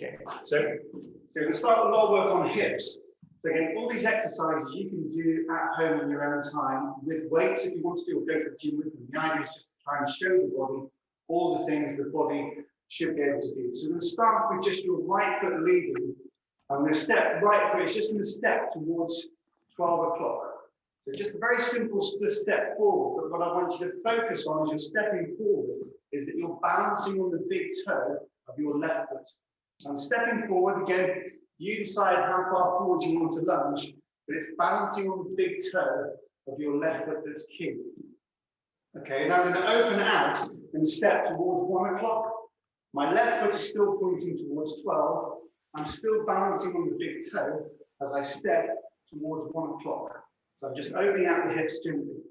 Okay, so we're going to start a lot of work on hips. So again, all these exercises you can do at home in your own time with weights if you want to do, or go to the gym with them. The idea is just to try and show the body all the things the body should be able to do. So we're going to start with just your right foot leading. I'm going to step right foot, it's just going to step towards 12 o'clock. So just a very simple step forward, but what I want you to focus on as you're stepping forward is that you're balancing on the big toe of your left foot. I'm stepping forward again. You decide how far forward you want to lunge, but it's balancing on the big toe of your left foot that's key. Okay, now I'm going to open out and step towards 1 o'clock. My left foot is still pointing towards 12. I'm still balancing on the big toe as I step towards 1 o'clock. So I'm just opening out the hips gently.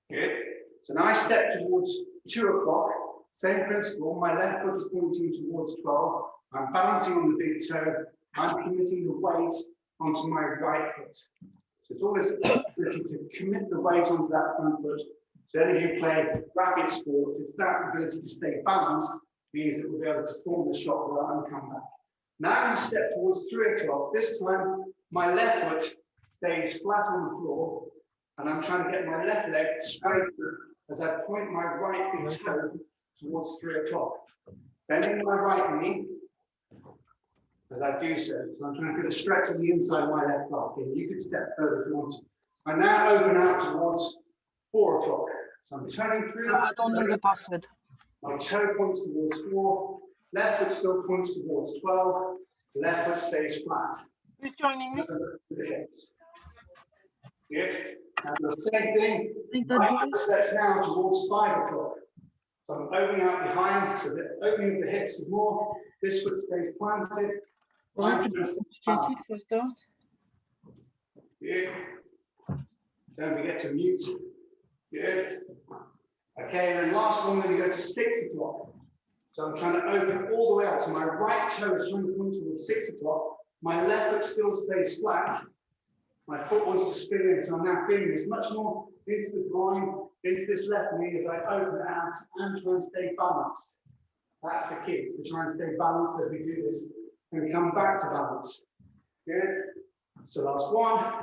Good. So now I step towards 2 o'clock. Same principle. My left foot is pointing towards 12. I'm balancing on the big toe. I'm committing the weight onto my right foot. So it's always ability to commit the weight onto that front foot. So any of you play racket sports, it's that ability to stay balanced means that we'll be able to perform the shot well and come back. Now I'm going to step towards 3 o'clock. This time my left foot stays flat on the floor, and I'm trying to get my left leg straight as I point my right big toe towards 3 o'clock. Bending my right knee as I do so. So I'm trying to get a stretch on the inside of my left thigh. Okay, you could step further if you want to. I now open out towards 4 o'clock. So I'm turning through. I don't know the password. My toe points towards 4. Left foot still points towards 12. Left foot stays flat. Who's joining me? The hips. Good. And the same thing, right foot steps now towards 5 o'clock. So I'm opening out behind, so the opening of the hips is more. This foot stays planted. Well, for start. Good. Don't forget to mute. Good. Okay, and then last one, we're going to go to 6 o'clock. So I'm trying to open all the way out. So my right toe is trying to point towards 6 o'clock. My left foot still stays flat. My foot wants to spin in, so I'm now feeling this much more into the groin, into this left knee as I open it out and try and stay balanced. That's the key, is to try and stay balanced as we do this and come back to balance. Good. So last one.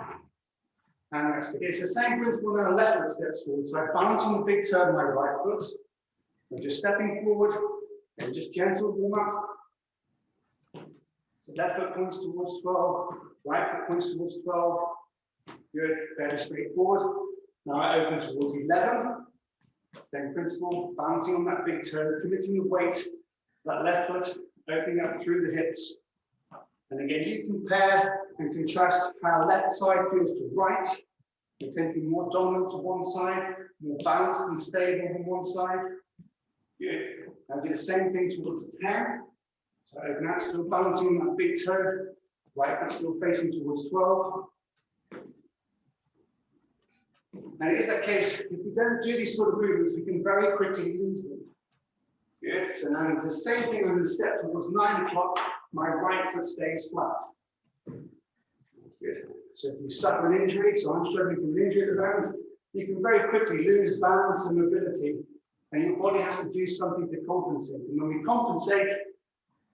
And rest. Okay, so same principle now, left foot steps forward. So I balance on the big toe of my right foot. I'm just stepping forward and just gentle warm up. So left foot points towards 12, right foot points towards 12. Good, fairly straightforward. Now I open towards 11. Same principle, balancing on that big toe, committing the weight to that left foot, opening up through the hips. And again, you compare and contrast how left side feels to right. It tends to be more dominant to one side, more balanced and stable on one side. Good. Now do the same thing towards 10. So open out, still balancing on that big toe. Right foot still facing towards 12. Now, is that case, if we don't do these sort of movements, we can very quickly lose them. Good. So now the same thing, I'm going to step towards 9 o'clock. My right foot stays flat. Good. So if you suffer an injury, so I'm struggling from an injury at the moment, you can very quickly lose balance and mobility, and your body has to do something to compensate. And when we compensate,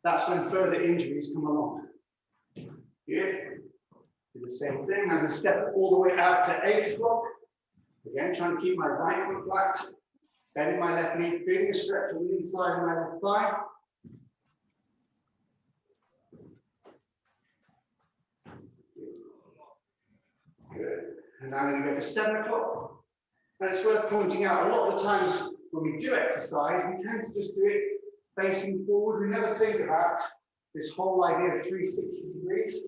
that's when further injuries come along. Good. Do the same thing. I'm going to step all the way out to 8 o'clock. Again, trying to keep my right foot flat, bending my left knee, feeling a stretch on the inside of my left thigh. Good. And now I'm going to go to 7 o'clock. And it's worth pointing out, a lot of the times when we do exercise, we tend to just do it facing forward. We never think about this whole idea of 360 degrees.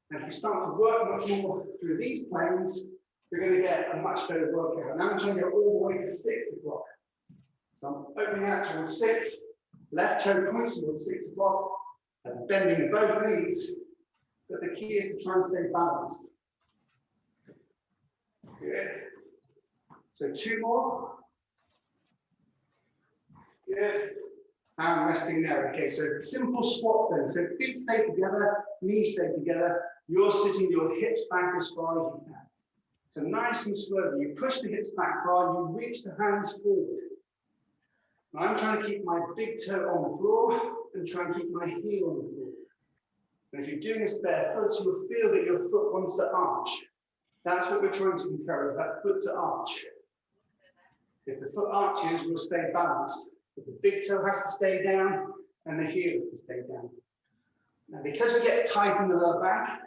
And if you start to work much more through these planes, you're going to get a much better workout. Now I'm trying to go all the way to 6 o'clock. So I'm opening out towards 6, left toe points towards 6 o'clock, and bending both knees. But the key is to try and stay balanced. Good. So 2 more. Good. And resting there. Okay, so simple squats then. So feet stay together, knees stay together. You're sitting your hips back as far as you can. So nice and slowly, you push the hips back far, you reach the hands forward. Now I'm trying to keep my big toe on the floor and try and keep my heel on the floor. And if you're doing this barefoot, you'll feel that your foot wants to arch. That's what we're trying to encourage, that foot to arch. If the foot arches, we'll stay balanced. But the big toe has to stay down and the heel has to stay down. Now, because we get tight in the lower back,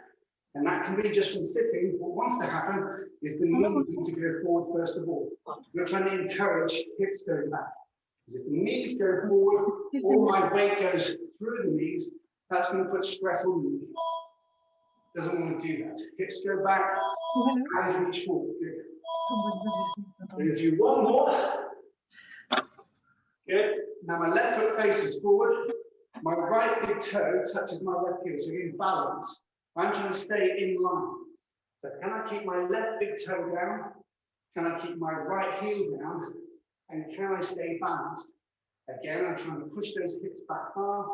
and that can be just from sitting, what wants to happen is the knees need to go forward first of all. We're trying to encourage hips going back. Because if the knees go forward, all my weight goes through the knees, that's going to put stress on the knee. Doesn't want to do that. Hips go back and reach forward. Good. We're going to do one more. Good. Now my left foot faces forward. My right big toe touches my left heel. So in balance, I'm trying to stay in line. So can I keep my left big toe down? Can I keep my right heel down? And can I stay balanced? Again, I'm trying to push those hips back far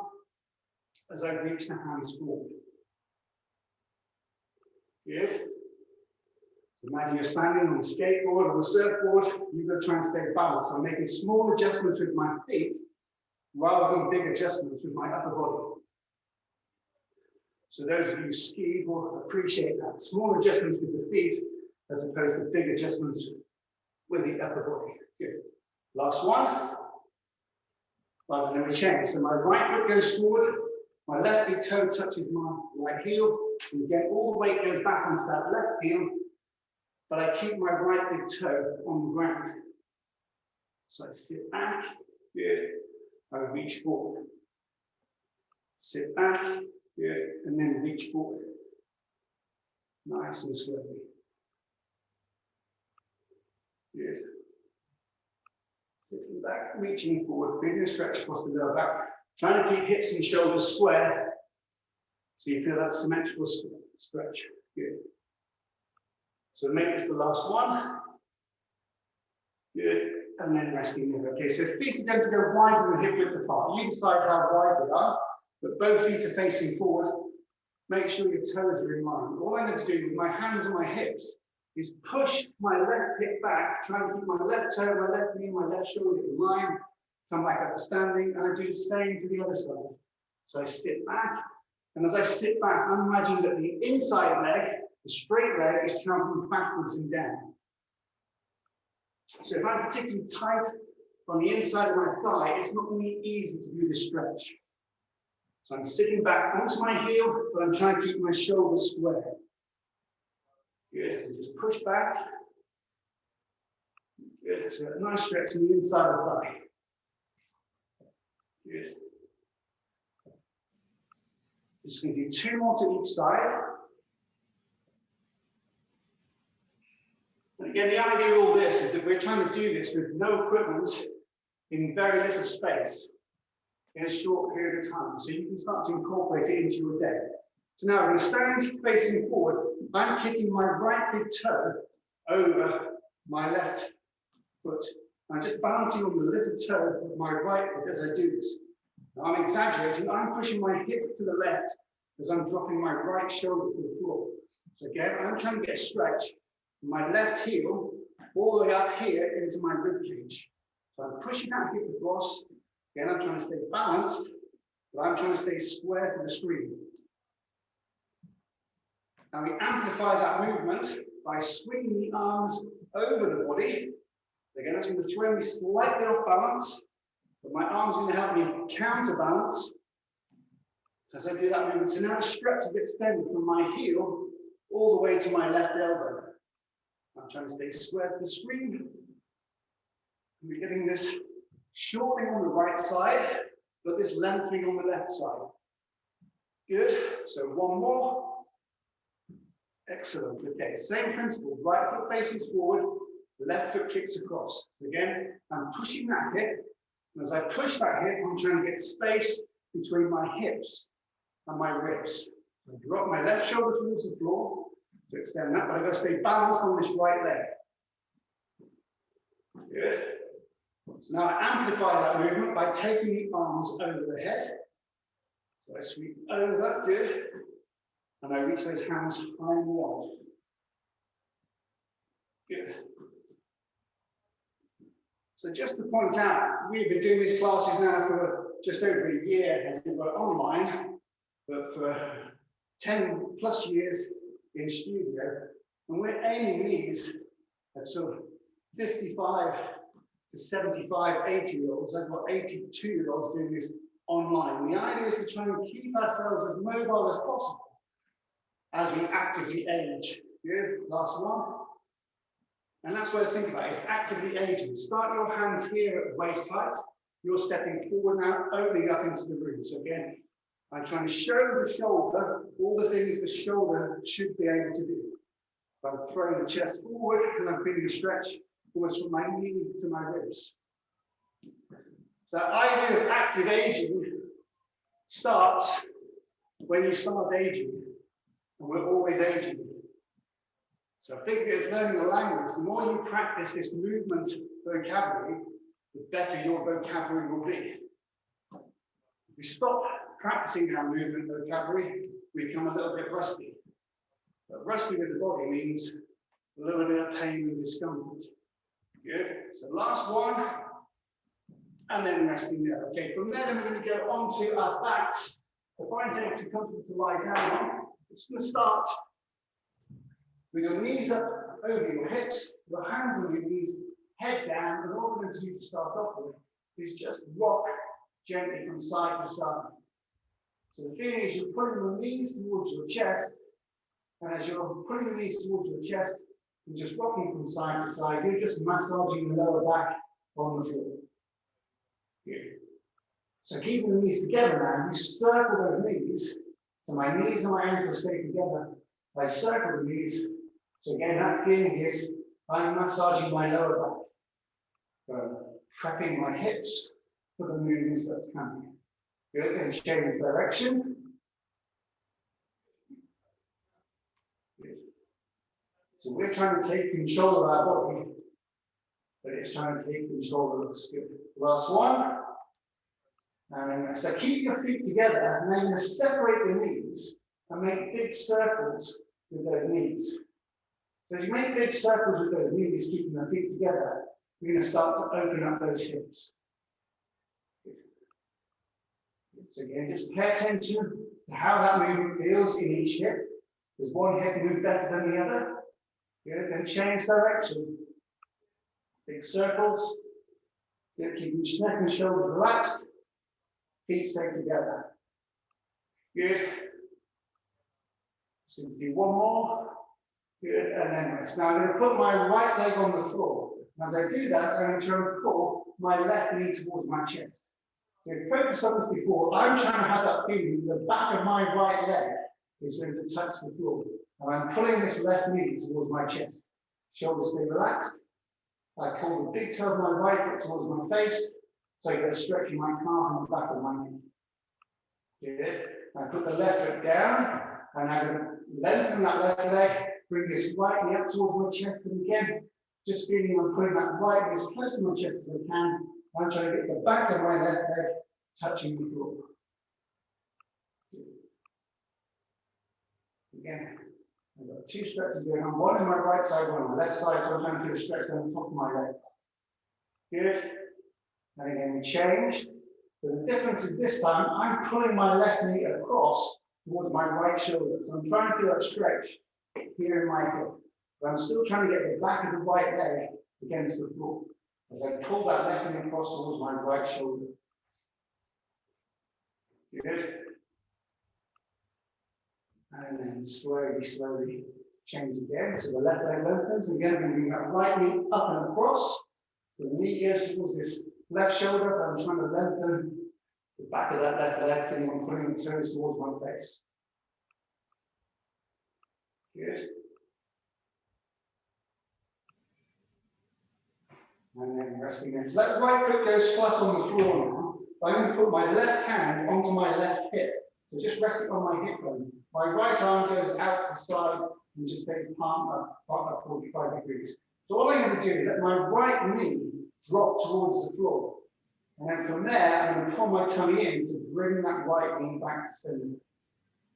as I reach the hands forward. Good. Imagine you're standing on a skateboard or a surfboard. You've got to try and stay balanced. I'm making small adjustments with my feet rather than big adjustments with my upper body. So those of you who ski will appreciate that. Small adjustments with the feet as opposed to big adjustments with the upper body. Good. Last one. Right, and then we change. So my right foot goes forward, my left big toe touches my right heel, and again, all the weight goes back onto that left heel, but I keep my right big toe on the ground. So I sit back, good, I reach forward. Sit back, good, and then reach forward. Nice and slowly. Good. Sitting back, reaching forward, big and stretch across the lower back. Trying to keep hips and shoulders square so you feel that symmetrical stretch. Good. So make this the last one. Good. And then resting there. Okay, so feet are going to go wider than hip width apart. You decide how wide they are, but both feet are facing forward. Make sure your toes are in line. All I'm going to do with my hands and my hips is push my left hip back, try and keep my left toe, my left knee, my left shoulder in line, come back up to standing, and I do the same to the other side. So I sit back, and as I sit back, I'm imagining that the inside leg, the straight leg, is traveling backwards and down. So if I'm particularly tight on the inside of my thigh, it's not going to be easy to do this stretch. So I'm sitting back onto my heel, but I'm trying to keep my shoulders square. Good, and just push back. Good, so a nice stretch on the inside of the thigh. Good. Just going to do two more to each side. And again, the idea of all this is that we're trying to do this with no equipment in very little space in a short period of time. So you can start to incorporate it into your day. So now I'm going to stand facing forward. I'm kicking my right big toe over my left foot. I'm just balancing on the little toe of my right foot as I do this. Now I'm exaggerating. I'm pushing my hip to the left as I'm dropping my right shoulder to the floor. So again, I'm trying to get a stretch from my left heel all the way up here into my rib cage. So I'm pushing that hip across. Again, I'm trying to stay balanced, but I'm trying to stay square to the screen. Now we amplify that movement by swinging the arms over the body. Again, that's going to throw me slightly off balance, but my arms are going to help me counterbalance as I do that movement. So now the stretch is extended from my heel all the way to my left elbow. I'm trying to stay square to the screen. We're getting this shortening on the right side, but this lengthening on the left side. Good. So one more. Excellent. Okay, same principle. Right foot faces forward, left foot kicks across. Again, I'm pushing that hip. And as I push that hip, I'm trying to get space between my hips and my ribs. I drop my left shoulder towards the floor to extend that, but I've got to stay balanced on this right leg. Good. So now I amplify that movement by taking the arms over the head. So I sweep over, good. And I reach those hands high and wide. Good. So just to point out, we've been doing these classes now for just over a year as we were online, but for 10 plus years in studio, and we're aiming these at sort of 55 to 75, 80-year-olds. I've got 82-year-olds doing this online. The idea is to try and keep ourselves as mobile as possible as we actively age. Good, last one. And that's what I think about, is actively aging. Start your hands here at waist height. You're stepping forward now, opening up into the room. So again, I'm trying to show the shoulder all the things the shoulder should be able to do. I'm throwing the chest forward and I'm feeling a stretch almost from my knee to my ribs. So the idea of active aging starts when you start aging, and we're always aging. So I think it's learning the language. The more you practice this movement vocabulary, the better your vocabulary will be. If we stop practicing our movement vocabulary, we become a little bit rusty. But rusty with the body means a little bit of pain and discomfort. Good. So last one, and then resting there. Okay, from there, then we're going to go onto our backs. To find something comfortable to lie down on, it's going to start with your knees up over your hips, your hands on your knees, head down, and all we're going to do to start off with is just rock gently from side to side. So the thing is, you're pulling your knees towards your chest, and as you're pulling the knees towards your chest and just rocking from side to side, you're just massaging the lower back on the floor. Good. So keeping the knees together now, you circle those knees. So my knees and my ankles stay together. I circle the knees. So again, that feeling is I'm massaging my lower back. Prepping my hips for the movements that's coming. Good, then change direction. Good. So we're trying to take control of our body, but it's trying to take control of us. Good. Last one. And so keep your feet together, and then you're going to separate the knees and make big circles with those knees. So as you make big circles with those knees, keeping your feet together, you're going to start to open up those hips. So again, just pay attention to how that movement feels in each hip. Does one hip move better than the other? Good. Then change direction. Big circles. Good. Keep your neck and shoulders relaxed. Feet stay together. Good. So do one more. Good. And then rest. Now I'm going to put my right leg on the floor. And as I do that, I'm going to try and pull my left knee towards my chest. So focus on this before. I'm trying to have that feeling the back of my right leg is going to touch the floor. And I'm pulling this left knee towards my chest. Shoulders stay relaxed. I pull the big toe of my right foot towards my face. So I get a stretch in my calf and the back of my knee. Good. I put the left foot down, and I'm going to lengthen that left leg, bring this right knee up towards my chest, and again, just feeling I'm putting that right knee as close to my chest as I can. I'm trying to get the back of my left leg touching the floor. Again, I've got two stretches going on, one on my right side, one on my left side, so I'm trying to feel a stretch down the top of my leg. Good. And again, we change. So the difference is this time, I'm pulling my left knee across towards my right shoulder. So I'm trying to feel that stretch here in my hip. But I'm still trying to get the back of the right leg against the floor as I pull that left knee across towards my right shoulder. Good. And then slowly change again. So the left leg lengthens. Again, I'm going to bring that right knee up and across. The knee goes towards this left shoulder, but I'm trying to lengthen the back of that left leg, and I'm putting the toes towards my face. Good. And then resting there. So that right foot goes flat on the floor now. I'm going to put my left hand onto my left hip. So just resting on my hip bone. My right arm goes out to the side and just takes palm up 45 degrees. So all I'm going to do is let my right knee drop towards the floor. And then from there, I'm going to pull my tummy in to bring that right knee back to center.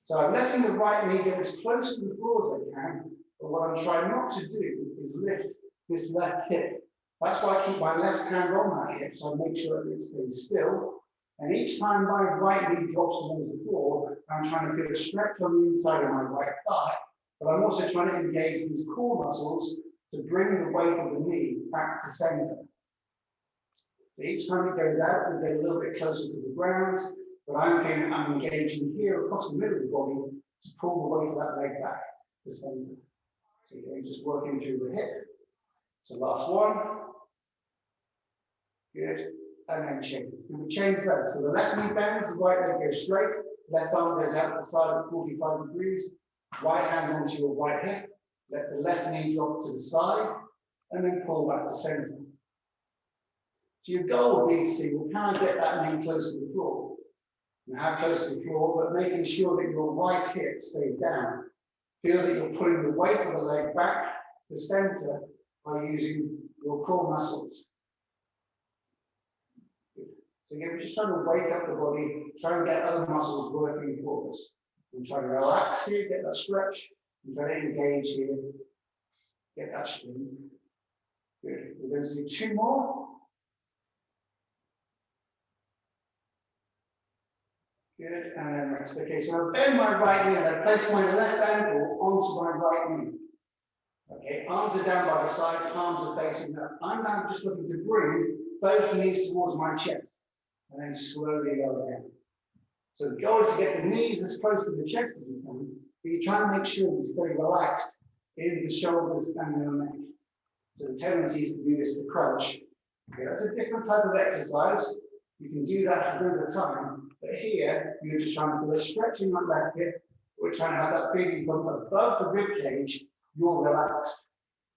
So I'm letting the right knee get as close to the floor as I can, but what I'm trying not to do is lift this left hip That's why I keep my left hand on that hip, so I make sure that it stays still. And each time my right knee drops towards the floor, I'm trying to feel a stretch on the inside of my right thigh, but I'm also trying to engage these core muscles to bring the weight of the knee back to center. So each time it goes out, we get a little bit closer to the ground, but I'm feeling I'm engaging here across the middle of the body to pull the weight of that leg back to center. So you're just working through the hip. So last one. Good. And then change. And we change that. So the left knee bends, the right leg goes straight, left arm goes out to the side at 45 degrees, right hand onto your right hip, let the left knee drop to the side, and then pull back to center. So your goal would be to see, well, can I get that knee close to the floor? And how close to the floor, but making sure that your right hip stays down. Feel that you're putting the weight of the leg back to center by using your core muscles. So again, we're just trying to wake up the body, try and get other muscles working for us. And try to relax here, get that stretch, and try to engage here, get that strength. Good. We're going to do 2 more. Good, and then rest. Okay, so I bend my right knee and I place my left ankle onto my right knee. Okay, arms are down by the side, palms are facing up. I'm now just looking to bring both knees towards my chest and then slowly lower down. So the goal is to get the knees as close to the chest as you can, but you try and make sure you stay relaxed in the shoulders and the neck. So the tendency is to do this to crouch. Okay, that's a different type of exercise. You can do that for the time, but here you're just trying to feel a stretch in that left hip. We're trying to have that feeling from above the rib cage, you're relaxed.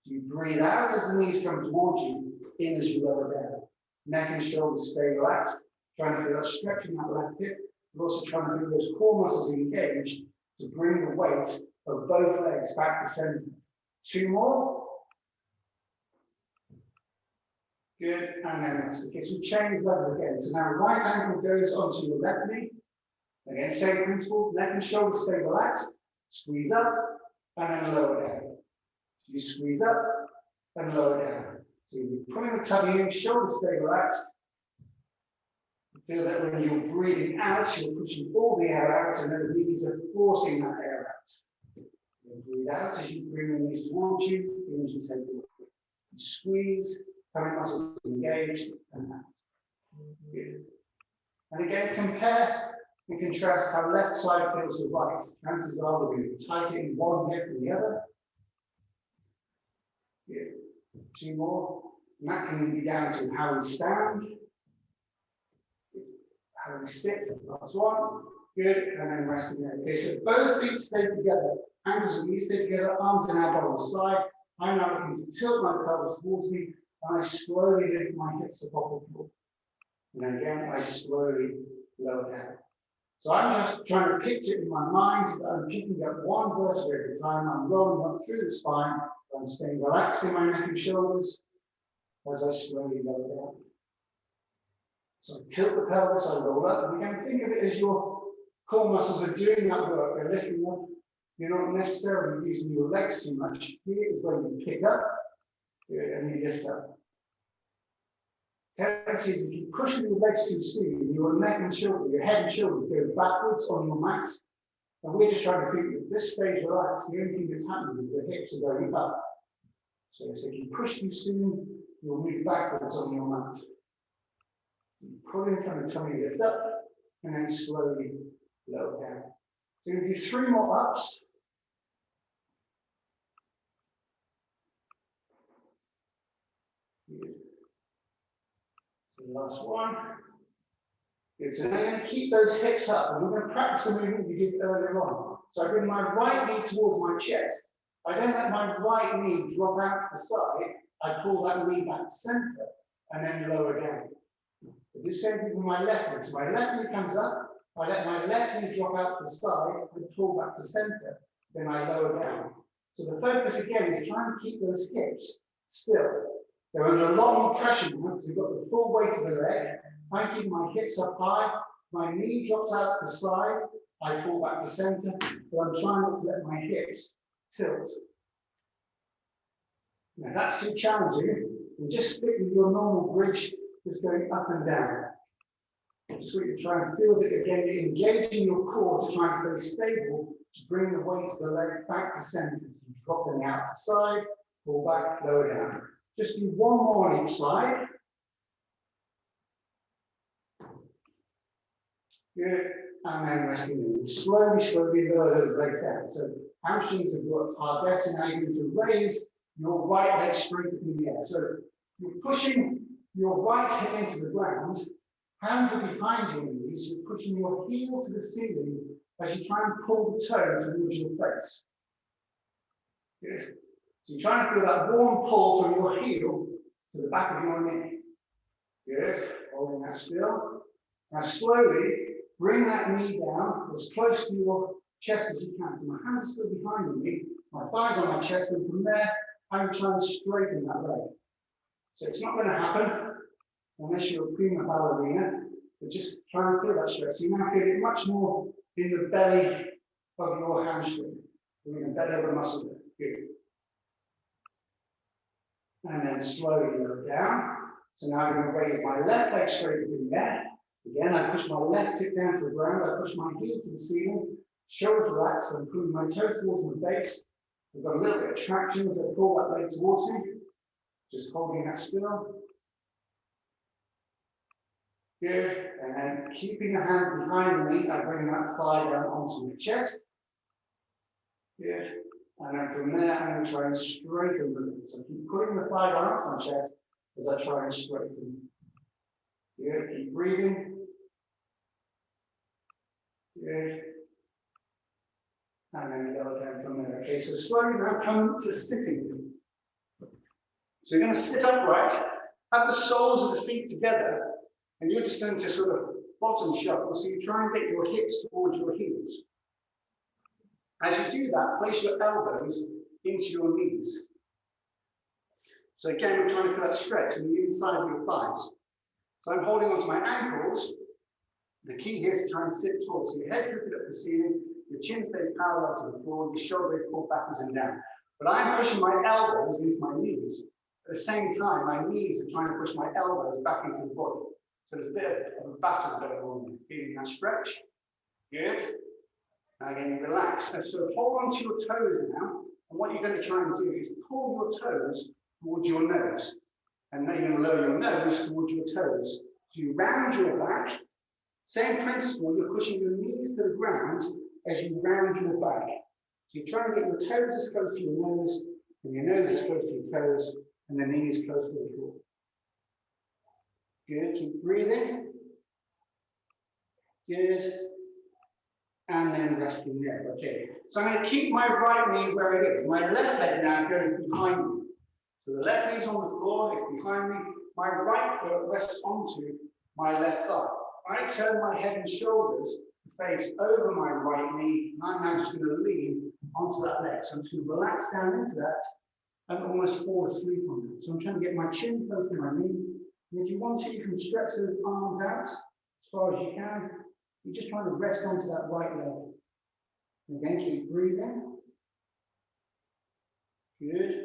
You breathe out as the knees come towards you, in as you lower down. Neck and shoulders stay relaxed, trying to feel that stretch in that left hip, but also trying to feel those core muscles engaged to bring the weight of both legs back to center. 2 more. Good, and then rest. Okay, so change legs again. So now right ankle goes onto your left knee. Again, same principle, neck and shoulders stay relaxed. Squeeze up, and then lower down. You squeeze up, and lower down. So you're pulling the tummy in, shoulders stay relaxed. Feel that when you're breathing out, you're pushing all the air out, and then the knees are forcing that air out. You breathe out as you bring the knees towards you, and as you take it. You squeeze, current muscles engaged, and out. Good. And again, compare and contrast how left side feels with right. Chances are we're going to tighten one hip than the other. Good. 2 more. And that can be down to how we stand, how we sit. Last one. Good. And then resting there. Okay, so both feet stay together. Ankles and knees stay together. Arms and elbows on the side. I'm now looking to tilt my pelvis towards me. And I slowly lift my hips above the floor. And again, I slowly lower down. So I'm just trying to picture in my mind that I'm picking up one vertebrae at a time. I'm rolling up through the spine. I'm staying relaxed in my neck and shoulders as I slowly lower down. So I tilt the pelvis, I roll up, and you can think of it as your core muscles are doing that work. They're lifting up. You're not necessarily using your legs too much. Here is where you pick up and you lift up. Tendency is if you push your legs too soon, your neck and shoulder, your head and shoulders go backwards on your mat. And we're just trying to think that this stays relaxed. The only thing that's happening is the hips are going up. So if you push too soon, you'll move backwards on your mat. You pull in from the tummy, lift up, and then slowly lower down. So you're going to do 3 more ups. Good. So the last one. Good. So now I'm going to keep those hips up, and we're going to practice the movement we did earlier on. So I bring my right knee towards my chest. I don't let my right knee drop out to the side. I pull that knee back to center, and then lower down. I do the same thing with my left knee. So my left knee comes up. I let my left knee drop out to the side and pull back to center. Then I lower down. So the focus again is trying to keep those hips still. They're under a lot more pressure now because we've got the full weight of the leg. I keep my hips up high. My knee drops out to the side. I pull back to center. But I'm trying not to let my hips tilt. Now that's too challenging. And just stick with your normal bridge, just going up and down. Just want you to try and feel that again, you're engaging your core to try and stay stable, to bring the weight of the leg back to center. You drop them out to the side, pull back, lower down. Just do one more on each side. Good. And then resting in. Slowly, slowly lower those legs down. So hamstrings have worked hard there. So now you're going to raise your right leg straight up in the air. So you're pushing your right hip into the ground. Hands are behind your knees. You're pushing your heel to the ceiling as you try and pull the toe towards your face. Good. So you're trying to feel that warm pull from your heel to the back of your knee. Good. Holding that still. Now slowly bring that knee down as close to your chest as you can. So my hands are still behind me, my thighs on my chest, and from there, I'm trying to straighten that leg. So it's not going to happen unless you're a prima ballerina, but just try and feel that stretch. You now feel it much more in the belly of your hamstring, in the belly of the muscle there. Good. And then slowly look down. So now I'm going to raise my left leg straight up in the air. Again, I push my left hip down to the ground. I push my heel to the ceiling. Shoulders relaxed. I'm pulling my toe towards my base. I've got a little bit of traction as I pull that leg towards me. Just holding that still. Good. And then keeping the hands behind me, I bring that thigh down onto my chest. Good. And then from there, I'm going to try and straighten the leg. So keep putting the thigh down onto my chest as I try and straighten. Good. Keep breathing. Good. And then lower down from there. Okay, so slowly now come to sitting. So you're going to sit upright, have the soles of the feet together, and you're just going to sort of bottom shuffle. So you try and get your hips towards your heels. As you do that, place your elbows into your knees. So again, we're trying to feel that stretch in the inside of your thighs. So I'm holding onto my ankles. The key here is to try and sit tall. So your head's lifted up to the ceiling, your chin stays parallel to the floor, your shoulders pull backwards and down. But I'm pushing my elbows into my knees. At the same time, my knees are trying to push my elbows back into the body. So there's a bit of a battle going on. Feeling that stretch. Good. And again, you relax. So hold on to your toes now. And what you're going to try and do is pull your toes towards your nose. And then you're going to lower your nose towards your toes. So you round your back. Same principle, you're pushing your knees to the ground as you round your back. So you're trying to get your toes as close to your nose, and your nose as close to your toes, and the knees close to the floor. Good, keep breathing. Good. And then resting there. Okay. So I'm going to keep my right knee where it is. My left leg now goes behind me. So the left knee's on the floor, it's behind me. My right foot rests onto my left thigh. I turn my head and shoulders to face over my right knee, and I'm now just going to lean onto that leg. So I'm just going to relax down into that and almost fall asleep on it. So I'm trying to get my chin close to my knee. And if you want to, you can stretch those arms out as far as you can. You're just trying to rest onto that right leg. Again, keep breathing. Good.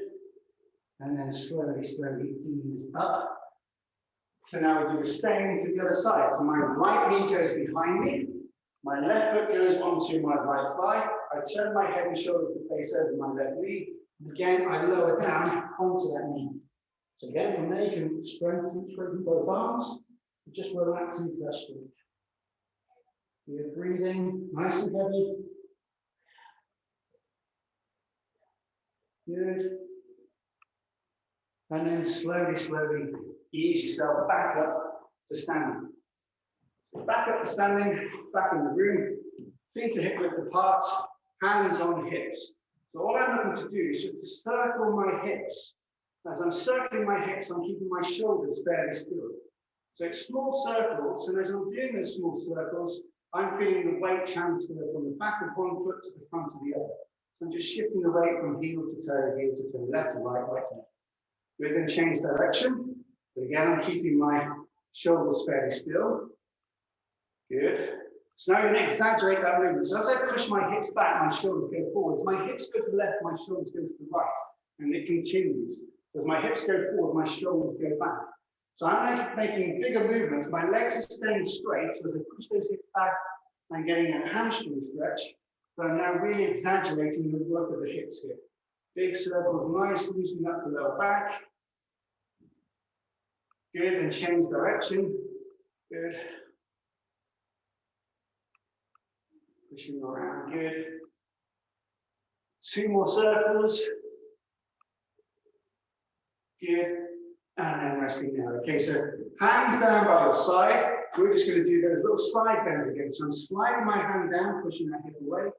And then slowly, slowly ease up. So now we do the same to the other side. So my right knee goes behind me. My left foot goes onto my right thigh. I turn my head and shoulders to face over my left knee. And again, I lower down onto that knee. So again, from there, you can straighten both arms. Just relax into that stretch. You're breathing nice and heavy. Good. And then slowly, slowly ease yourself back up to standing. Back up to standing, back in the room, feet to hip width apart, hands on hips. So all I'm looking to do is just to circle my hips. As I'm circling my hips, I'm keeping my shoulders fairly still. So it's small circles, and as I'm doing those small circles, I'm feeling the weight transfer from the back of one foot to the front of the other. So I'm just shifting the weight from heel to toe, left to right, right to left. We're going to change direction. But again, I'm keeping my shoulders fairly still. Good. So now I'm going to exaggerate that movement. So as I push my hips back, my shoulders go forwards. My hips go to the left, my shoulders go to the right. And it continues. As my hips go forward, my shoulders go back. So I'm making bigger movements. My legs are staying straight. So as I push those hips back, I'm getting a hamstring stretch. But I'm now really exaggerating the work of the hips here. Big circles, nice, loosening up the lower back. Good, and change direction. Good. Pushing around, good. 2 more circles. Good. And then resting down. Okay, so hands down by your side. We're just going to do those little side bends again. So I'm sliding my hand down, pushing my hip away.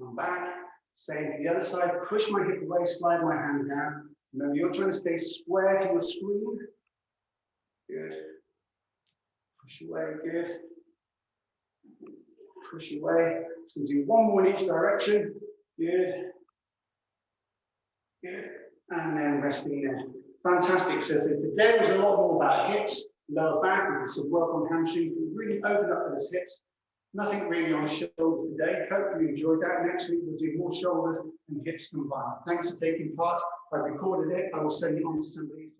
Come back. Same to the other side. Push my hip away, slide my hand down. Remember, you're trying to stay square to your screen. Good. Push away, good. Push away. So we'll do 1 more in each direction. Good. Good. And then resting there. Fantastic. So today was a lot more about hips, lower back. We did some work on hamstrings. We really opened up those hips. Nothing really on shoulders today. Hopefully you enjoyed that. Next week we'll do more shoulders and hips combined. Thanks for taking part. I recorded it. I will send it on to somebody.